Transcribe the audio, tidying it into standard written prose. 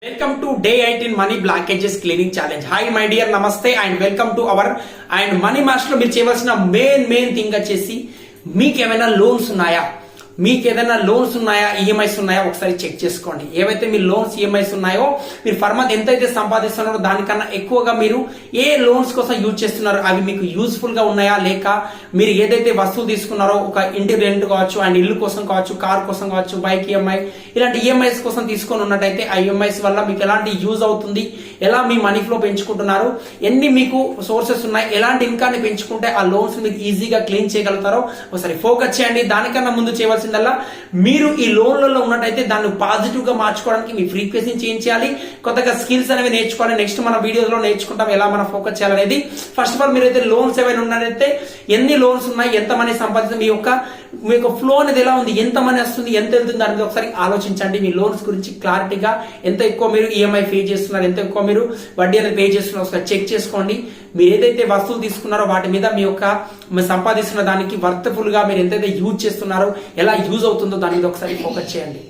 Welcome to day 18 money blockages cleaning challenge. Hi my dear, namaste and welcome to our and money master లో మీరు చేయవలసిన main thing వచ్చేసి మీకు ఏమైనా loans ఉన్నాయా, మీకు ఏదైనా లోన్స్ ఉన్నాయా, ఈఎంఐస్ ఉన్నాయా ఒకసారి చెక్ చేసుకోండి. ఏవైతే మీ లోన్స్ ఈఎంఐస్ ఉన్నాయో మీరు ఫర్ మంత్ ఎంతైతే సంపాదిస్తున్నారో దానికన్నా ఎక్కువగా మీరు ఏ లోన్స్ కోసం యూజ్ చేస్తున్నారో అవి మీకు యూజ్ఫుల్ గా ఉన్నాయా, లేక మీరు ఏదైతే వస్తువు తీసుకున్నారో ఒక ఇంటి రెంట్ కావచ్చు అండ్ ఇల్లు కోసం కావచ్చు, కార్ కోసం కావచ్చు, బైక్ ఈఎంఐ ఇలాంటి ఈఎంఐస్ కోసం తీసుకొని ఉన్నట్టయితే ఆ ఈఎంఐస్ వల్ల మీకు ఎలాంటి యూజ్ అవుతుంది, ఎలా మీ మనీ ఫ్లో పెంచుకుంటున్నారు, ఎన్ని మీకు సోర్సెస్ ఉన్నాయి, ఎలాంటి ఇన్కమ్ ని పెంచుకుంటే ఆ లోన్స్ మీకు ఈజీగా క్లీన్ చేయగలుగుతారో ఒకసారి ఫోకస్ చేయండి. దానికన్నా ముందు చేయవలసిందల్లా మీరు ఈ లోన్లలో ఉన్నట్టయితే దాన్ని పాజిటివ్ గా మార్చుకోవడానికి మీ ఫ్రీక్వెన్సీ చేంజ్ చేయాలి, కొత్తగా స్కిల్స్ అనేవి నేర్చుకోవాలి. నెక్స్ట్ మన వీడియోలో నేర్చుకుంటాం ఎలా మనం ఫోకస్ చేయాలనేది. ఫస్ట్ ఆఫ్ ఆల్ మీరైతే లోన్స్ ఏమైనా ఉన్నట్టయితే ఎన్ని లోన్స్ ఉన్నాయి, ఎంత మనీ సంపాదిస్తుంది, మీ యొక్క ఫ్లో అనేది ఎలా ఉంది, ఎంత మనీ వస్తుంది, ఎంత వెళ్తుంది అనేది ఒకసారి ఆలోచించండి. మీ లోన్స్ గురించి క్లారిటీగా ఎంత ఎక్కువ మీరు ఈఎంఐ పే చేస్తున్నారు, ఎంత ఎక్కువ మీరు వడ్డీ అనేది పే చేస్తున్నారు ఒకసారి చెక్ చేసుకోండి. మీరు ఏదైతే వస్తువులు తీసుకున్నారో వాటి మీద మీరు సంపాదిస్తున్న దానికి వర్త్ఫుల్ గా మీరు ఎంతైతే యూజ్ చేస్తున్నారో ఎలా యూజ్ అవుతుందో దాని మీద ఒకసారి ఫోకస్ చేయండి.